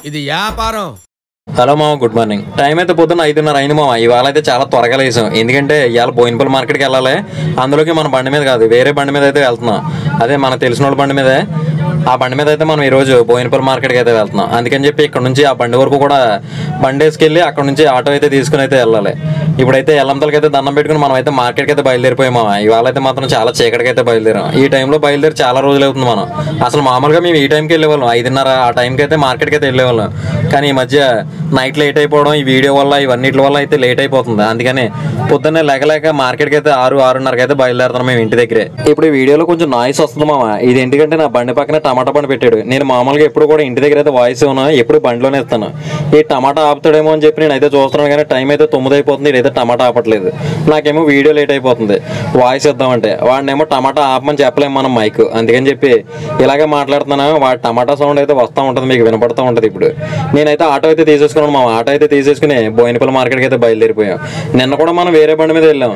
ఇది వ్యాపారం. హలో మామ, గుడ్ మార్నింగ్. టైం అయితే పొద్దున్న 5:30 అయింది మామ. ఇవాళ అయితే చాలా త్వరగా లేసాం, ఎందుకంటే ఇవాళ బోయినపల్లి మార్కెట్కి వెళ్ళాలి. అందులోకి మన బండి మీద కాదు, వేరే బండి మీద అయితే వెళ్తున్నాం. అదే మన తెలిసిన వాళ్ళ బండి మీదే. ఆ బండి మీద అయితే మనం ఈరోజు బోయినపల్లి మార్కెట్కి అయితే వెళ్తున్నాం. అందుకని చెప్పి ఇక్కడ నుంచి ఆ బండి వరకు కూడా బండి వేసుకెళ్ళి అక్కడ నుంచి ఆటో అయితే తీసుకుని అయితే వెళ్ళాలి. ఇప్పుడైతే ఎల్లంతలకి అయితే దండం పెట్టుకుని మనం అయితే మార్కెట్కి అయితే బయలుదేరిపోయాం. ఇవాళ అయితే మాత్రం చాలా చీకటికి అయితే బయలుదేరాం. ఈ టైంలో బయలుదేరి చాలా రోజులు అవుతుంది. మనం అసలు మామూలుగా మేము ఈ టైంకి వెళ్ళేవాళ్ళం, 5:30 ఆ టైంకి అయితే మార్కెట్కి అయితే వెళ్ళేవాళ్ళం. కానీ ఈ మధ్య నైట్ లేట్ అయిపోవడం, ఈ వీడియో వల్ల ఇవన్నిటి వల్ల అయితే లేట్ అయిపోతుంది. అందుకని పొద్దున్నే లేక మార్కెట్కి అయితే 6-6:30కి అయితే బయలుదేరుతున్నాం మేము ఇంటి దగ్గరే. ఇప్పుడు ఈ వీడియోలో కొంచెం నాయిస్ వస్తుంది మామ. ఇది ఎందుకంటే నా బండి పక్కన టమాటా బండి పెట్టాడు. నేను మామూలుగా ఎప్పుడు కూడా ఇంటి దగ్గర అయితే వాయిస్ ఇవ్వను, ఎప్పుడు బండిలోనే ఇస్తాను. ఈ టమాటా ఆపుతాడేమో అని చెప్పి నేను అయితే చూస్తున్నాను, కానీ టైం అయితే 9 అయిపోతుంది. ఇదైతే టమాటా ఆపట్లేదు. నాకేమో వీడియో లేట్ అయిపోతుంది వాయిస్ ఇద్దామంటే. వాడినేమో టమాటా ఆపమని చెప్పలేము మనం మైక్, అందుకని చెప్పి ఇలాగే మాట్లాడుతున్నాను. వాడి టమాటా సౌండ్ అయితే వస్తూ ఉంటుంది, మీకు వినపడుతూ ఉంటుంది. ఇప్పుడు నేనైతే ఆటో అయితే తీసేసుకున్నాను. మా ఆటో అయితే తీసేసుకుని బోయినపల్లి మార్కెట్కి అయితే బయలుదేరిపోయాం. నిన్న కూడా మనం వేరే బండి మీద వెళ్ళాం.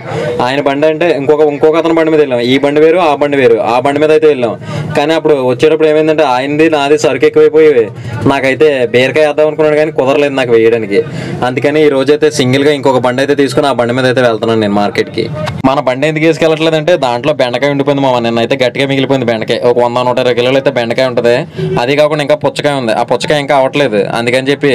ఆయన బండి అంటే ఇంకొక అతని బండి మీద వెళ్ళాం. ఈ బండి వేరు, ఆ బండి వేరు. ఆ బండి మీద అయితే వెళ్ళాం. కానీ అప్పుడు వచ్చేటప్పుడు ఏమైందంటే ఆయనది నాది సరుకు ఎక్కువైపోయి నాకైతే బీరకాయ వేద్దాం అనుకున్నాను, కానీ కుదరలేదు నాకు వేయడానికి. అందుకని ఈ రోజు అయితే సింగిల్గా ఇంకొక బండి అయితే తీసుకుని ఆ బండి మీద అయితే వెళ్తున్నాను నేను మార్కెట్కి. మన బండి ఎందుకు తీసుకెళ్ళట్లేదంటే దాంట్లో బెండకాయ ఉండిపోయింది మామ. నిన్న అయితే గట్టిగా మిగిలిపోయింది బెండకాయ. ఒక 100-120 కిలోలు అయితే బెండకాయ ఉంటుంది. అది కాకుండా ఇంకా పుచ్చకాయ ఉంది. ఆ పుచ్చకాయ ఇంకా అవ్వట్లేదు. అందుకని చెప్పి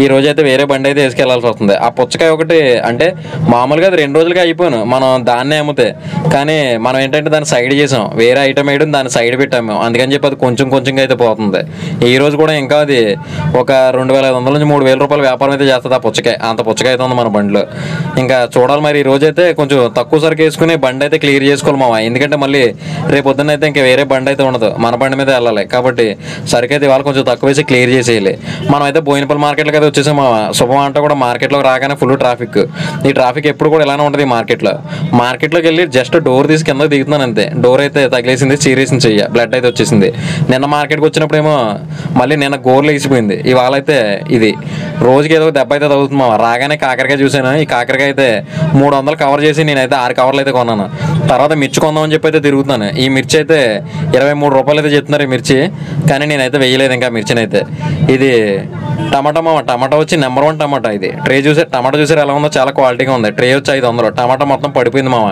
ఈ రోజు అయితే వేరే బండి అయితే తీసుకెళ్లాల్సి వస్తుంది. ఆ పుచ్చకాయ ఒకటి అంటే మామూలుగా అది 2 రోజులకి అయిపోయాను మనం దాన్నే అమ్మితే. కానీ మనం ఏంటంటే దాన్ని సైడ్ చేసాం, వేరే ఐటమ్ వేయడం దాన్ని సైడ్ పెట్టాము. అందుకని చెప్పి అది కొంచెంగా అయితే పోతుంది. ఈ రోజు కూడా ఇంకా అది ఒక 2,500 నుంచి 3,000 రూపాయల వ్యాపారం అయితే చేస్తుంది ఆ పుచ్చకాయ. అంత పుచ్చకాయ అయితే ఉంది మన బండిలో. ఇంకా చూడాలి మరి. ఈ రోజు అయితే కొంచెం తక్కువ సరికి వేసుకుని బండి అయితే క్లియర్ చేసుకోవాలి మామ. ఎందుకంటే మళ్ళీ రేపు పొద్దున్న అయితే ఇంకా వేరే బండి అయితే ఉండదు, మన బండి మీద వెళ్ళాలి. కాబట్టి సరికి అయితే ఇవాళ కొంచెం తక్కువ వేసి క్లియర్ చేసేయాలి. మనం అయితే బోయినపల్లి మార్కెట్లోకి అయితే వచ్చేసాం మామ. శుభం అంటే కూడా మార్కెట్లోకి రాగానే ఫుల్ ట్రాఫిక్. ఈ ట్రాఫిక్ ఎప్పుడు కూడా ఇలానే ఉంటుంది మార్కెట్లోకి వెళ్ళి జస్ట్ డోర్ తీసి కిందకి దిగుతున్నాను అంతే. డోర్ అయితే తగిలేసింది, చీరేసింది చెయ్య, బ్లడ్ అయితే వచ్చేసింది. నిన్న మార్కెట్కి వచ్చినప్పుడు ఏమో మళ్ళీ నిన్న గోర్లు వేసిపోయింది. ఇవాళ అయితే ఇది రోజుకి ఏదో దెబ్బ అయితే తగ్గుతుంది మామ. రాగానే కాకరకాయ చూసాను. ఈ కాకరకాయ అయితే 300 కవర్ చేసి నేనైతే 6 కవర్లు అయితే కొన్నాను. తర్వాత మిర్చి కొందామని చెప్పి అయితే తిరుగుతున్నాను. ఈ మిర్చి అయితే 23 రూపాయలు అయితే చెప్తున్నారు ఈ మిర్చి, కానీ నేనైతే వేయలేదు ఇంకా మిర్చిని అయితే. ఇది టమాటా మామ. టమాటా వచ్చి నెంబర్ 1 టమాటా. ఇది ట్రే టమాటా చూసారు ఎలా ఉందో, చాలా క్వాలిటీగా ఉంది. ట్రే వచ్చి 500. టమాటా మొత్తం పడిపోయింది మామ.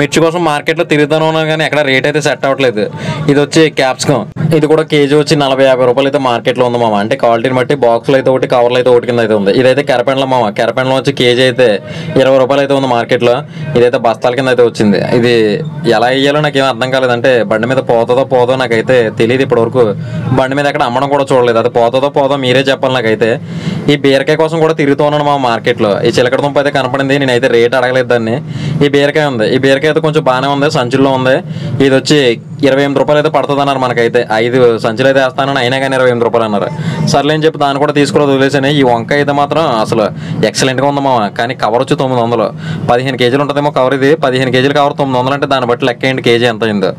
మిర్చి కోసం మార్కెట్లో తిరుగుతాను ఉన్నాను, కానీ ఎక్కడ రేట్ అయితే సెట్ అవ్వట్లేదు. ఇది వచ్చి క్యాప్సికం. ఇది కూడా కేజీ వచ్చి 40-50 రూపాయలు అయితే మార్కెట్లో ఉంది మామ. అంటే క్వాలిటీని బట్టి బాక్స్లో అయితే ఒకటి, కవర్లో అయితే ఒకటి కింద అయితే ఉంది. ఇదైతే కెరపెండ్లో మామ. కెరపెండ్లో వచ్చి కేజీ అయితే 20 రూపాయలు అయితే ఉంది మార్కెట్లో. ఇదైతే బస్తాల కింద అయితే వచ్చింది. ఇది ఎలా వేయాలో నాకేం అర్థం కాలేదు. అంటే బండి మీద పోదో నాకైతే తెలియదు ఇప్పటివరకు. బండి మీద ఎక్కడ అమ్మడం కూడా చూడలేదు. అది పోదో మీరే చెప్పాలి నాకైతే. ఈ బీరకాయ కోసం కూడా తిరుగుతూ ఉన్నాను మా మార్కెట్లో. ఈ చిలకడ దుంప అయితే కనపడింది, నేనైతే రేట్ అడగలేదు దాన్ని. ఈ బీరకాయ ఉంది. ఈ బీరకాయ అయితే కొంచెం బాగానే ఉంది, సంచుల్లో ఉంది. ఇది వచ్చి 28 రూపాయలు అయితే పడుతుంది అన్నారు మనకైతే. 5 సంచులు అయితే వేస్తానని అయినా కానీ 28 రూపాయలు అన్నారు. సర్లే అని చెప్పి దాన్ని కూడా తీసుకోవడం వదిలేసాను. ఈ వంకాయ అయితే మాత్రం అసలు ఎక్సలెంట్గా ఉంది మామ. కానీ కవర్ వచ్చి 900. 15 కేజీలు ఉంటుందేమో కవర్. ఇది 15 కేజీలు కవర్ 900 అంటే దాన్ని బట్టి లెక్క ఏంటి కేజీ ఎంత అయిందో.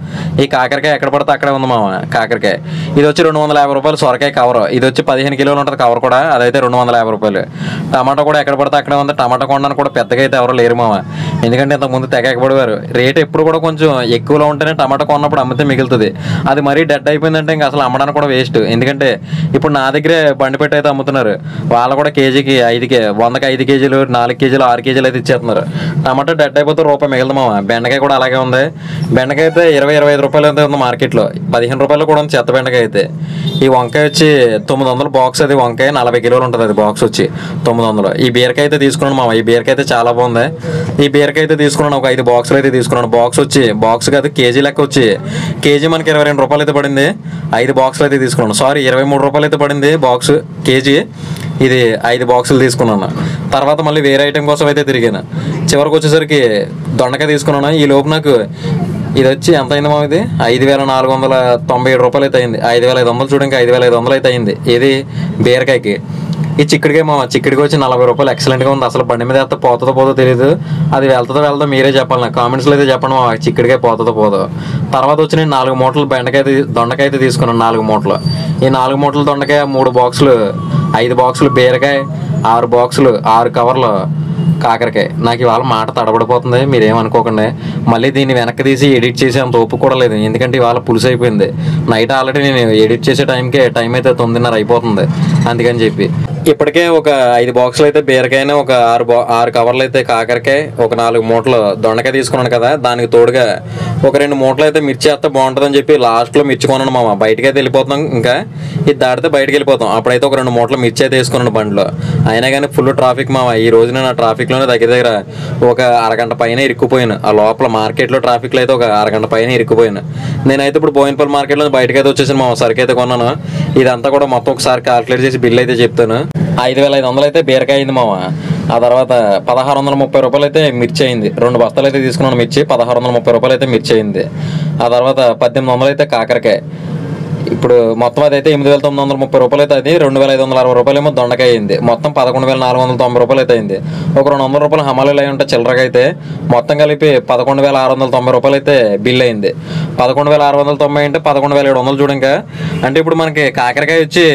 ఈ కాకరకాయ ఎక్కడ పడితే అక్కడే ఉంది మామ కాకరకాయ. ఇది వచ్చి 250 రూపాయలు సొరకాయ కవర్. ఇది వచ్చి 15 కిలోలు ఉంటుంది కవర్ కూడా, అదైతే 250 రూపాయలు. టమాటా కూడా ఎక్కడ పడితే అక్కడే ఉంది. టమాటా కొనడానికి కూడా పెద్దగా అయితే ఎవరు లేరు మామ. ఎందుకంటే ఇంతకుముందు తెగ ఎక్కబడేవారు. రేట్ ఎప్పుడు కూడా కొంచెం ఎక్కువలో ఉంటేనే టమాటా కొన్నప్పుడు అమ్మితే మిగులుతుంది. అది మరీ డెడ్ అయిపోయిందంటే ఇంకా అసలు అమ్మడానికి కూడా వేస్ట్. ఎందుకంటే ఇప్పుడు నా దగ్గరే బండి పెట్టి అయితే అమ్ముతున్నారు. వాళ్ళు కూడా కేజీకి 100కి 5 కేజీలు, 4 కేజీలు, 6 కేజీలు అయితే ఇచ్చేస్తున్నారు. టమాటా డెడ్ అయిపోతే రూపాయి మిగిలింది మామ. బెండకాయ కూడా అలాగే ఉంది. బెండకాయ అయితే 20-25 రూపాయలు అయితే ఉంది మార్కెట్లో. 15 రూపాయలు కూడా ఉంది చెత్త బెండకాయ అయితే. ఈ వంకాయ వచ్చి 900 బాక్స్. అది వంకాయ 40 కిలోలు ఉంటుంది. అది బాక్స్ వచ్చి 900. ఈ బీరకాయ అయితే తీసుకున్నాను మామ. ఈ బీరకాయ అయితే చాలా బాగుంది. ఈ బీరకాయ అయితే తీసుకున్నాను. ఒక 5 బాక్సులు అయితే తీసుకున్నాను. బాక్స్ వచ్చి బాక్స్ కాదు కేజీ లెక్క వచ్చి కేజీ మనకి 22 రూపాయలు అయితే పడింది. 5 బాక్సులు అయితే తీసుకున్నాను. సారీ 23 రూపాయలు అయితే పడింది బాక్స్ కేజీ. ఇది 5 బాక్సులు తీసుకున్నాను. తర్వాత మళ్ళీ వేరే ఐటెం కోసం అయితే తిరిగాను. చివరికి వచ్చేసరికి దొండకాయ తీసుకున్నాను. ఈ లోపు నాకు ఇది వచ్చి ఎంత అయింది మామ? ఇది 5,497 రూపాయలు అయితే అయింది. 5,500 చూడండి, 5,500 అయితే అయింది. ఇది బీరకాయకి. ఈ చిక్కుడికాయ మామ. చిక్కుడికి వచ్చి 40 రూపాయలు. ఎక్సలెంట్గా ఉంది. అసలు బండి మీద అయితే పోతుందో తెలియదు. అది వెళ్తుందో మీరే చెప్పాలి నాకు కామెంట్స్లో అయితే చెప్పండి మామ. చిక్కుడికాయ పోతుందో. తర్వాత వచ్చి నేను 4 మూటలు దొండకాయ అయితే తీసుకున్నాను. 4 మూటలు. ఈ 4 మూటలు దొండకాయ, 3 బాక్సులు, 5 బాక్సులు బీరకాయ, 6 బాక్సులు, 6 కవర్లు కాకరకాయ. నాకు ఇవాళ మాట తడబడిపోతుంది, మీరేమనుకోకండి. మళ్ళీ దీన్ని వెనక్కి తీసి ఎడిట్ చేసి అంత ఓపిక కూడా లేదు, ఎందుకంటే ఇవాళ పులుసు అయిపోయింది. నైట్ ఆల్రెడీ నేను ఎడిట్ చేసే టైం అయితే 9:30 అయిపోతుంది. అందుకని చెప్పి ఇప్పటికే ఒక 5 బాక్సులు అయితే బీరకాయనే, ఒక 6 కవర్లు అయితే కాకరకాయ, ఒక 4 మూటలు దొండకాయ తీసుకున్నాను కదా, దానికి తోడుగా ఒక 2 మూటలు అయితే మిర్చి వేస్తే బాగుంటుందని చెప్పి లాస్ట్లో మిర్చి కొన్నాను మామ. బయటకి అయితే వెళ్ళిపోతాం, ఇంకా ఇది దాటితే బయటకు వెళ్ళిపోతాం. అప్పుడైతే ఒక 2 మూటలు మిర్చి అయితే వేసుకున్నాను బండిలో. అయినా కానీ ఫుల్ ట్రాఫిక్ మామ. ఈ రోజు నేను ఆ ట్రాఫిక్లోనే దగ్గర ఒక అరగంట పైన ఇరుక్కుపోయాను. ఆ లోపల మార్కెట్లో ట్రాఫిక్లో అయితే ఒక అరగంట పైన ఇరుక్కుపోయాను. నేనైతే ఇప్పుడు బోయినపల్లి మార్కెట్లో బయటకు అయితే వచ్చేసాను మామ. సరికి అయితే కొన్నాను. ఇదంతా కూడా మొత్తం ఒకసారి క్యాల్కులేట్ చేసి బిల్ అయితే చెప్తాను. 5,500 అయితే బీరకాయ అయింది మామ. ఆ తర్వాత 1,630 రూపాయలు అయితే మిర్చి అయింది. 2 బస్తాలు అయితే తీసుకున్నాను మిర్చి, 1,630 రూపాయలు అయితే మిర్చి అయింది. ఆ తర్వాత 1,800 అయితే కాకరకాయ. ఇప్పుడు మొత్తం అదైతే 8,930 రూపాయలు అయితే అది. 2,560 రూపాయలు ఏమో దొండకాయ అయింది. మొత్తం 11,490 రూపాయలు అయితే అయింది. ఒక 200 రూపాయలు హమాలీలు అయి ఉంటే చిల్లరగా అయితే మొత్తం కలిపి 11,690 రూపాయలు అయితే బిల్ అయింది. 11,690 అంటే 11,700 చూడు ఇంకా. అంటే ఇప్పుడు మనకి కాకరకాయ వచ్చి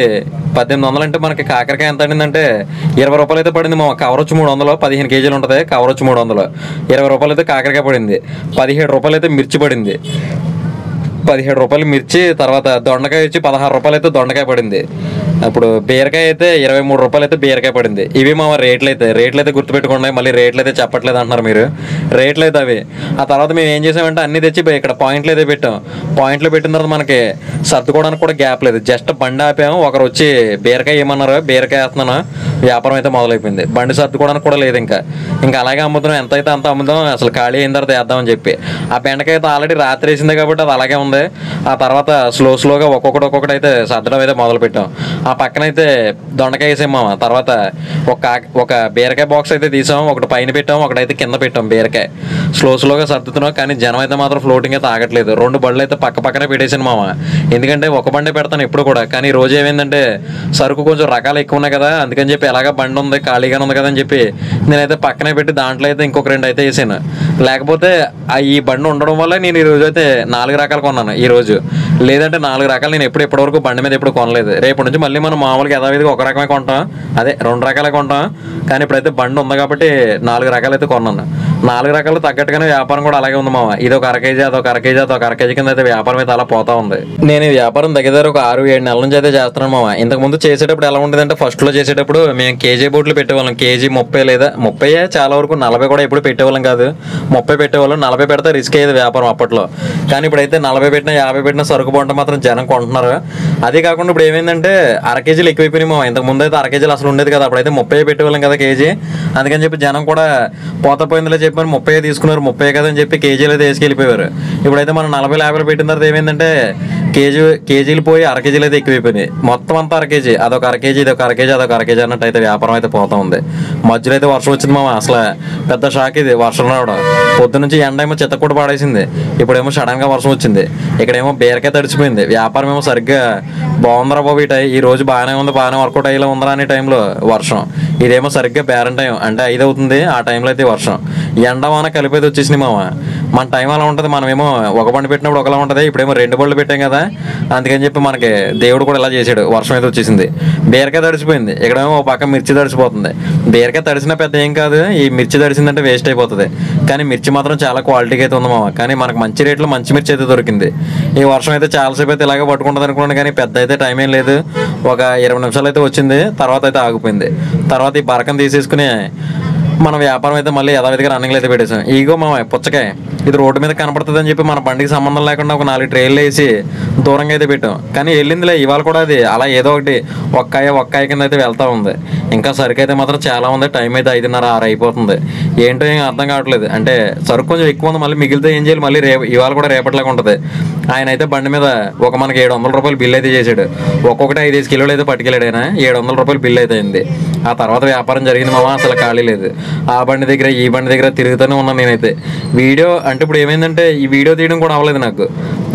1,800 అంటే మనకి కాకరకాయ ఎంత అయిందంటే 20 రూపాయలు అయితే పడింది మా. కవర్ వచ్చి 300, 15 కేజీలు ఉంటుంది. కవర్ వచ్చి 300, 20 రూపాయలు అయితే కాకరకాయ పడింది. 17 రూపాయలు అయితే మిర్చి పడింది. 17 రూపాయలు మిర్చి. తర్వాత దొండకాయ వచ్చి 16 రూపాయలు అయితే దొండకాయ పడింది. ఇప్పుడు బీరకాయ అయితే 23 రూపాయలు అయితే బీరకాయ పడింది. ఇవి మా రేట్లు అయితే గుర్తుపెట్టుకోండి. మళ్ళీ రేట్లు అయితే చెప్పట్లేదు అంటున్నారు మీరు. రేట్లు అయితే అవి. ఆ తర్వాత మేము ఏం చేసామంటే అన్ని తెచ్చి ఇక్కడ పాయింట్లు అయితే పెట్టాం. పాయింట్లు పెట్టిన తర్వాత మనకి సర్దుకోవడానికి కూడా గ్యాప్ లేదు. జస్ట్ బండి ఆపాము, ఒకరు వచ్చి బీరకాయ ఏమన్నారు, బీరకాయ వేస్తున్నాను, వ్యాపారం అయితే మొదలైపోయింది. బండి సర్దుకోవడానికి కూడా లేదు. ఇంకా అలాగే అమ్ముతున్నాం, ఎంత అయితే అంత అమ్ముదాం, అసలు ఖాళీ అయిన తర్వాత వేద్దామని చెప్పి. ఆ బెండకాయ అయితే ఆల్రెడీ రాత్రి వేసింది కాబట్టి అది అలాగే ఉంది. ఆ తర్వాత స్లోగా ఒక్కొక్కటి అయితే సర్దడం అయితే మొదలు పెట్టాం. ఆ పక్కన అయితే దొండకాయ వేసాము. తర్వాత ఒక బీరకాయ బాక్స్ అయితే తీసాం, ఒకటి పైన పెట్టాం, ఒకటైతే కింద పెట్టాం. బీరకాయ స్లోగా సర్దుతున్నాం, కానీ జనం అయితే మాత్రం ఫ్లోటింగ్ అయితే ఆగట్లేదు. 2 బళ్ళు అయితే పక్కనే పెట్టేసాను మామ. ఎందుకంటే ఒక బండే పెడతాను ఎప్పుడు కూడా, కానీ ఈ రోజు ఏమైందంటే సరుకు కొంచెం రకాలు ఎక్కువ ఉన్నాయి కదా, అందుకని చెప్పి ఎలాగా బండి ఉంది ఖాళీగానే ఉంది కదా అని చెప్పి నేనైతే పక్కనే పెట్టి దాంట్లో అయితే ఇంకొక 2 అయితే వేసాను. లేకపోతే ఈ బండి ఉండడం వల్ల నేను ఈ రోజు అయితే 4 రకాలు కొన్నాను ఈ రోజు. లేదంటే 4 రకాలు నేను ఇప్పటివరకు బండి మీద ఎప్పుడు కొనలేదు. రేపటి నుంచి మళ్ళీ మనం మామూలుగా యథావిధిగా ఒక రకమే కొంటాం, అదే 2 రకాలే కొంటాం. కానీ ఇప్పుడైతే బండి ఉంది కాబట్టి 4 రకాలు అయితే కొన్నాను. 4 రకాలు తగ్గట్టుగానే వ్యాపారం కూడా అలాగే ఉంది మామ. ఇది ఒక 1/2 కేజీ, అదొక 1/2 కేజీ, అదొక 1/2 కేజీ కింద అయితే వ్యాపారం అయితే అలా పోతా ఉంది. నేను ఈ వ్యాపారం దగ్గర ఒక 6-7 నెలల నుంచి అయితే చేస్తున్నాను మామ. ఇంతకుముందు చేసేటప్పుడు ఎలా ఉండేదంటే ఫస్ట్లో చేసేటప్పుడు మేము కేజీ బోట్లు పెట్టేవాళ్ళం. కేజీ 30 లేదా 30 చాలా వరకు 40 కూడా ఎప్పుడు పెట్టేవాళ్ళం కాదు. 30 పెట్టేవాళ్ళం. 40 పెడితే రిస్క్ అయ్యేది వ్యాపారం అప్పట్లో. కానీ ఇప్పుడైతే 40 పెట్టినా 50 పెట్టినా సరుకు బాగుంటే మాత్రం జనం కొంటున్నారు. అదే కాకుండా ఇప్పుడు ఏమైందంటే 1/2 కేజీలు ఎక్కువైపోయినాయి మామ. ఇంతకు ముందు అయితే 1/2 కేజీలు అసలు ఉండేది కదా, అప్పుడైతే 30 పెట్టేవాళ్ళం కదా కేజీ. అందుకని చెప్పి జనం కూడా పోయిందిలే చెప్పని 30 తీసుకున్నారు. 30 కదా అని చెప్పి కేజీలు అయితే వేసుకెళ్ళిపోయారు. ఇప్పుడైతే మనం 40-50 పెట్టిన తర్వాత ఏమైందంటే కేజీలు పోయి 1/2 కేజీలు అయితే ఎక్కువైపోయినాయి. మొత్తం అంతా 1/2 కేజీ, అదొక 1/2 కేజీ, ఇదొక 1/2 కేజీ, అదొక 1/2 కేజీ అన్నట్టు అయితే వ్యాపారం అయితే పోతా ఉంది. మధ్యలో అయితే వర్షం వచ్చింది మామ. అసలు పెద్ద షాక్ ఇది వర్షం రావడం. పొద్దు నుంచి ఎండ ఏమో చెత్త కూడా పాడేసింది. ఇప్పుడేమో సడన్ గా వర్షం వచ్చింది. ఇక్కడేమో బీరకాయ తడిచిపోయింది. వ్యాపారం ఏమో సరిగ్గా బాగుందరా బాబు. ఈ రోజు బాగానే ఉంది, బాగానే వర్కౌట్ అయ్యేలా ఉందరా అనే టైంలో వర్షం. ఇదేమో సరిగ్గా బేరం టైం అంటే 5 అవుతుంది, ఆ టైంలో అయితే వర్షం. ఎండ వాన కలిపేది వచ్చేసింది మామ. మన టైం అలా ఉంటుంది. మనమేమో ఒక బండి పెట్టినప్పుడు ఒకలా ఉంటుంది, ఇప్పుడేమో 2 బళ్ళు పెట్టాం కదా, అందుకని చెప్పి మనకి దేవుడు కూడా ఇలా చేశాడు. వర్షం అయితే వచ్చేసింది, బీరకాయ తడిచిపోయింది. ఇక్కడేమో ఒక పక్క మిర్చి తడిచిపోతుంది. బీరకాయ తడిసినా పెద్ద ఏం కాదు, ఈ మిర్చి తడిసిందంటే వేస్ట్ అయిపోతుంది. కానీ మిర్చి మాత్రం చాలా క్వాలిటీగా అయితే ఉంది మామ. కానీ మనకు మంచి రేట్లో మంచి మిర్చి అయితే దొరికింది. ఈ వర్షం అయితే చాలాసేపు అయితే ఇలాగే పట్టుకుంటుంది అనుకున్నాను, కానీ పెద్ద అయితే టైం ఏం లేదు. ఒక 20 నిమిషాలు అయితే వచ్చింది, తర్వాత అయితే ఆగిపోయింది. తర్వాత ఈ బరకం తీసేసుకుని మన వ్యాపారం అయితే మళ్ళీ యథావిధిగా రన్నింగ్లో అయితే పెట్టేసాం. ఇగో మా పుచ్చకాయ ఇది రోడ్డు మీద కనపడుతుంది అని చెప్పి మన బండికి సంబంధం లేకుండా ఒక 4 ట్రైన్లు వేసి దూరంగా అయితే పెట్టాం. కానీ వెళ్ళిందిలే ఇవాళ కూడా అది అలా ఏదో ఒకటి ఒక్కాయ కింద అయితే వెళ్తూ ఉంది. ఇంకా సరుకు అయితే మాత్రం చాలా ఉంది. టైం అయితే 5:30-6 అయిపోతుంది. ఏంటో ఏం అర్థం కావట్లేదు. అంటే సరుకు కొంచెం ఎక్కువ ఉంది, మళ్ళీ మిగిలితే ఏం చేయాలి, మళ్ళీ ఇవాళ కూడా రేపట్లాగా ఉంటుంది. ఆయన అయితే బండి మీద ఒక మనకి 700 రూపాయలు బిల్ అయితే చేశాడు. ఒక్కొక్కటి 5 కిలోలు అయితే పట్టుకెళ్ళాడు ఆయన. 700 రూపాయలు బిల్ అయితే అయింది. ఆ తర్వాత వ్యాపారం జరిగింది మామ. అసలు ఖాళీ లేదు. ఆ బండి దగ్గర ఈ బండి దగ్గర తిరుగుతూనే ఉన్నాను నేనైతే. వీడియో అంటే ఇప్పుడు ఏమైందంటే ఈ వీడియో తీయడం కూడా అవ్వలేదు నాకు.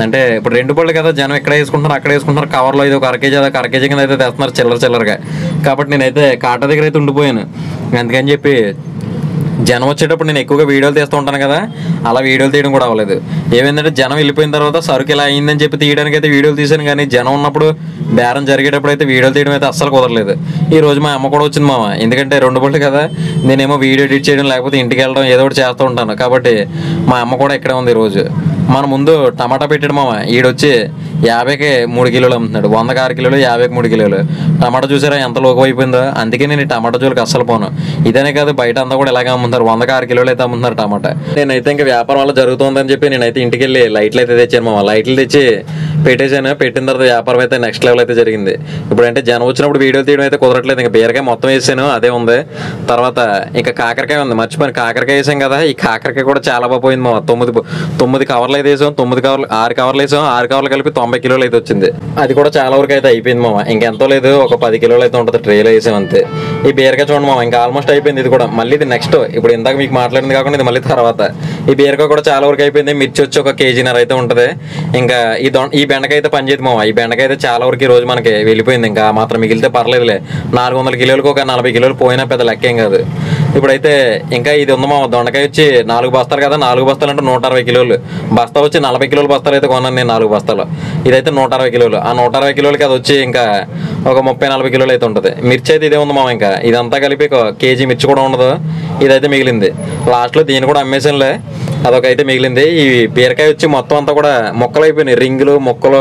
అంటే ఇప్పుడు 2 బళ్ళు కదా, జనం ఎక్కడ వేసుకుంటున్నారు అక్కడ వేసుకుంటున్నారు. కవర్లో ఇది ఒక 1/2 కేజీ, అదొక 1/2 కేజీ కింద అయితే తెస్తున్నారు చిల్లరగా. కాబట్టి నేనైతే కాటా దగ్గర అయితే ఉండిపోయాను. అందుకని చెప్పి జనం వచ్చేటప్పుడు నేను ఎక్కువగా వీడియోలు తీస్తూ ఉంటాను కదా, అలా వీడియోలు తీయడం కూడా అవ్వలేదు. ఏమైందంటే జనం వెళ్ళిపోయిన తర్వాత సరుకు ఇలా అయిందని చెప్పి తీయడానికి అయితే వీడియోలు తీశాను, కానీ జనం ఉన్నప్పుడు బేరం జరిగేటప్పుడు అయితే వీడియోలు తీయడం అయితే అస్సలు కుదరలేదు. ఈ రోజు మా అమ్మ కూడా వచ్చింది మామ, ఎందుకంటే 2 బళ్ళు కదా, నేనేమో వీడియో ఎడిట్ చేయడం లేకపోతే ఇంటికి వెళ్ళడం ఏదో ఒకటి చేస్తూ ఉంటాను, కాబట్టి మా అమ్మ కూడా ఇక్కడే ఉంది ఈరోజు. మన ముందు టమాటా పెట్టాడు మామ, ఈడొచ్చి 50కి 3 కిలోలు అమ్ముతున్నాడు, 100కి 6 కిలోలు, 50కి 3 కిలోలు. టమాటా చూసారా ఎంత లోకం అయిపోయిందో, అందుకే నేను ఈ టమాటా జోలికి అస్సలు పోను. ఇదనే కాదు బయట అంతా కూడా ఇలాగే అమ్ముతారు, 100కి 6 కిలోలు అయితే అమ్ముతున్నారు టమాటా. నేనైతే ఇంకా వ్యాపారం వల్ల జరుగుతుందని చెప్పి నేనైతే ఇంటికి వెళ్ళి లైట్లు అయితే తెచ్చాను మామ, లైట్లు తెచ్చి పెట్టేశాను. పెట్టిన తర్వాత వ్యాపారం అయితే నెక్స్ట్ లెవెల్ అయితే జరిగింది. ఇప్పుడంటే జనం వచ్చినప్పుడు వీడియోలు తీయడం అయితే కుదరట్లేదు, ఇంకా బీరకాయ మొత్తం వేసాను అదే ఉంది. తర్వాత ఇంకా కాకరకాయ ఉంది, మర్చిపోయిన కాకరకాయ వేసాం కదా, ఈ కాకరకాయ కూడా చాలా బాగా పోయింది మామ. 9 కవర్లు అయితే వేసాం, 9 కవర్లు 6 కవర్లు వేసాం, 6 కవర్లు కలిపి 90 కిలోలు అయితే వచ్చింది. అది కూడా చాలా వరకు అయితే అయిపోయింది మామ, ఇంకెంతో లేదు, ఒక 10 కిలోలు అయితే ఉంటుంది ట్రేలో వేసాం అంతే. ఈ బీరకాయ చూడండి మామ, ఇంకా ఆల్మోస్ట్ అయిపోయింది. ఇది కూడా మళ్ళీ ఇది నెక్స్ట్, ఇప్పుడు ఇందాక మీకు మాట్లాడింది కాకుండా ఇది మళ్ళీ తర్వాత. ఈ బీరకాయ కూడా చాలా వరకు అయిపోయింది. మిర్చి వచ్చి 1 కేజీన్నర అయితే ఉంటుంది. ఇంకా ఈ బెండకాయ అయితే పనిచేయదు మామ, ఈ బెండకాయ అయితే చాలా వరకు ఈ రోజు మనకి వెళ్ళిపోయింది. ఇంకా మాత్రం మిగిలితే పర్లేదులే, 400 కిలోలకు ఒక 40 కిలోలు పోయినా పెద్ద లెక్కేం కాదు. ఇప్పుడైతే ఇంకా ఇది ఉంది మామ, దొండకాయ వచ్చి 4 బస్తాలు కదా, 4 బస్తాలు అంటే 160 కిలోలు. బస్తా వచ్చి 40 కిలోల బస్తాలు అయితే కొన్నాను నేను, 4 బస్తాలు. ఇదైతే 160 కిలోలు. ఆ 160 కిలోలకి అది వచ్చి ఇంకా ఒక 30-40 కిలోలు అయితే ఉంటుంది. మిర్చి అయితే ఇదే ఉంది మామ, ఇంకా ఇదంతా కలిపి 1 కేజీ మిర్చి కూడా ఉండదు, ఇదైతే మిగిలింది. లాస్ట్లో దీన్ని కూడా అమ్మేసానులే, అదొక అయితే మిగిలింది. ఈ బీరకాయ వచ్చి మొత్తం అంతా కూడా మొక్కలు అయిపోయినాయి, రింగులు మొక్కలు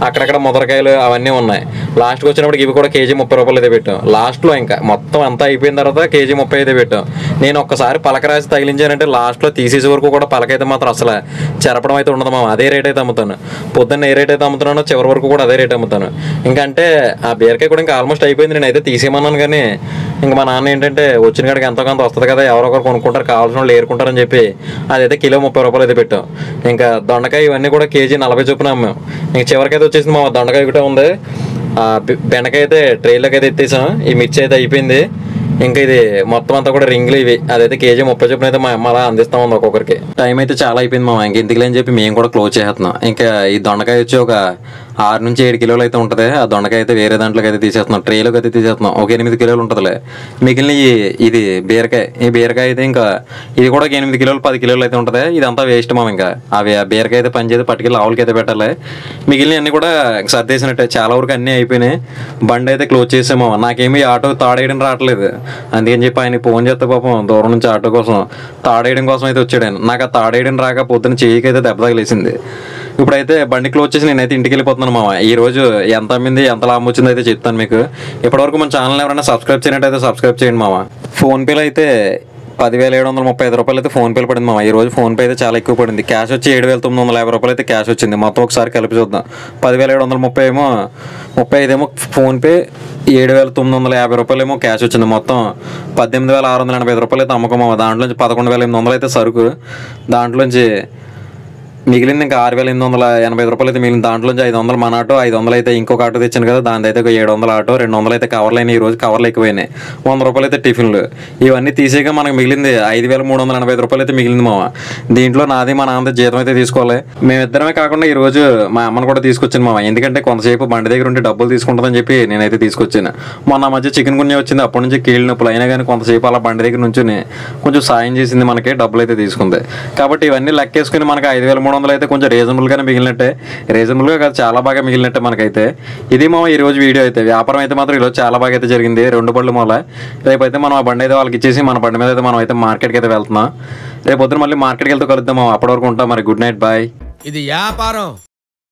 అక్కడక్కడ ముదరకాయలు అవన్నీ ఉన్నాయి. లాస్ట్కి వచ్చినప్పుడు ఇవి కూడా కేజీ 30 రూపాయలు అయితే పెట్టాం. లాస్ట్లో ఇంకా మొత్తం అంతా అయిపోయిన తర్వాత కేజీ 30 అయితే పెట్టాం. నేను ఒక్కసారి పలక రాసి తగిలించానంటే లాస్ట్లో తీసేసే వరకు కూడా పలకైతే మాత్రం అసలు చెరపడం అయితే ఉండదు మామ, అదే రేట్ అయితే అమ్ముతాను. పొద్దున్న ఏ రేట్ అయితే అమ్ముతున్నానో చివరి వరకు కూడా అదే రేట్ అమ్ముతాను. ఇంకా అంటే ఆ బీరకాయ కూడా ఇంకా ఆల్మోస్ట్ అయిపోయింది, నేను అయితే తీసేయమన్నాను. కానీ ఇంకా మా నాన్న ఏంటంటే వచ్చిన కాడికి ఎంతో కొంత వస్తుంది కదా, ఎవరొకరు కొనుక్కుంటారు, కావాల్సిన వాళ్ళు ఏరుకుంటారని చెప్పి అదైతే కిలో 30 రూపాయలు అయితే పెట్టాం. ఇంకా దొండకాయ ఇవన్నీ కూడా కేజీ 40 చొప్పున అమ్మాం. ఇంకా చివరికైతే వచ్చేసింది మా దొండకాయ ఒకటే ఉంది. బెండకాయ అయితే ట్రైలోకి అయితే ఎత్తేసాం. ఈ మిర్చి అయితే అయిపోయింది. ఇంకా ఇది మొత్తం అంతా కూడా రింగులు ఇవి, అదైతే కేజీ 30 చొప్పున అయితే మా అమ్మ అలా అందిస్తా ఉంది ఒక్కొక్కరికి. టైం అయితే చాలా అయిపోయింది మా, ఇంక ఎందుకులే అని చెప్పి మేము కూడా క్లోజ్ చేస్తున్నాం. ఇంకా ఈ దొండకాయ వచ్చి ఒక 6 నుంచి 7 కిలోలు అయితే ఉంటుంది. ఆ దొండకాయ అయితే వేరే దాంట్లోకి అయితే తీసేస్తున్నాం, ట్రేలోకి అయితే తీసేస్తున్నాం. ఒక 8 కిలోలు ఉంటుందిలే. మిగిలిన ఇది బీరకాయ, ఈ బీరకాయ అయితే ఇంకా ఇది కూడా 8 కిలోలు 10 కిలోలు అయితే ఉంటుంది. ఇదంతా వేస్ట్ మామ, ఇంకా అవి ఆ బీరకాయ అయితే పనిచేసి పట్టుకెళ్ళి ఆవులకి అయితే పెట్టాలి. మిగిలిన అన్ని కూడా సర్దేసినట్టే, చాలా వరకు అన్నీ అయిపోయినాయి. బండి అయితే క్లోజ్ చేసాము. నాకేమీ ఆటో తాడేయడం రావట్లేదు, అందుకని చెప్పి ఆయన ఫోన్ చేస్తే పాపం దూరం నుంచి ఆటో కోసం తాడేయడం కోసం అయితే వచ్చాడు ఆయన. నాకు ఆ తాడేయడం రాక పొద్దున్న చెయ్యికి అయితే దెబ్బ తగిలేసింది. ఇప్పుడైతే బండి క్లోజ్ చేసి నేనైతే ఇంటికి వెళ్ళిపోతున్నాను మామ. ఈ రోజు ఎంత అమ్మింది ఎంత లాభం వచ్చిందో అయితే చెప్తాను మీకు. ఇప్పటివరకు మన ఛానల్ ఎవరైనా సబ్స్క్రైబ్ చేయనట్టయితే సబ్స్క్రైబ్ చేయండి మామ. ఫోన్పేలో అయితే 10,735 రూపాయలు అయితే ఫోన్పేలో పడింది మామ. ఈ రోజు ఫోన్పే అయితే చాలా ఎక్కువ పడింది. క్యాష్ వచ్చి 7,950 రూపాయలు అయితే క్యాష్ వచ్చింది. మొత్తం ఒకసారి కలిపి చూద్దాం. 10,730 ఏమో 35 ఏమో ఫోన్పే, 7,950 రూపాయలు ఏమో క్యాష్ వచ్చింది. మొత్తం 18,685 రూపాయలు అయితే అమ్మకం మామ. దాంట్లోంచి 11,800 అయితే సరుకు, దాంట్లోంచి మిగిలింది ఇంకా 6,885 రూపాయలు అయితే మిగిలింది. దాంట్లోంచి 500 మన ఆటో, 500 అయితే ఇంకొక ఆటో తెచ్చాను కదా, దాని అయితే 700 ఆటో, 200 అయితే కవర్లు అయినాయి. ఈ రోజు కవర్లు ఎక్కువైనాయి. 100 రూపాయలు అయితే టిఫిన్లు. ఇవన్నీ తీసేగా మనకు మిగిలింది 5,385 రూపాయలు అయితే మిగిలింది మామ. దీంట్లో నాది మా నాన్న జీతం అయితే తీసుకోవాలి. మేమిద్దరమే కాకుండా ఈ రోజు మా అమ్మను కూడా తీసుకొచ్చాను మామ, ఎందుకంటే కొంతసేపు బండి దగ్గర ఉంటే డబ్బులు తీసుకుంటుందని చెప్పి నేనైతే తీసుకొచ్చాను. మొన్న మధ్య చికెన్ గున్య వచ్చింది, అప్పటి నుంచి కీళ్ళ నొప్పులు అయినా కానీ కొంతసేపు అలా బండి దగ్గర నుంచి కొంచెం సాయం చేసింది, మనకి డబ్బులు అయితే తీసుకుంది. కాబట్టి ఇవన్నీ లెక్కేసుకుని మనకి 5,300 అయితే కొంచెం రీజనబుల్గానే మిగిలినట్టే, రీజనబుల్గా కాదు చాలా బాగా మిగిలినట్టే మనకైతే. ఇది మా ఈ రోజు వీడియో అయితే. వ్యాపారం అయితే మాత్రం ఈరోజు చాలా బాగా అయితే జరిగింది. 2 బళ్ళు మూల. రేపైతే మనం ఆ బండి అయితే వాళ్ళకి ఇచ్చేసి మన బండి మీద అయితే మనం అయితే మార్కెట్కి అయితే వెళ్తున్నాం. రేపు పొద్దున మళ్ళీ మార్కెట్కి వెళ్తూ కలుద్దాం. అప్పటి వరకు ఉంటాం మరి. Good night, bye. ఇది వ్యాపారం.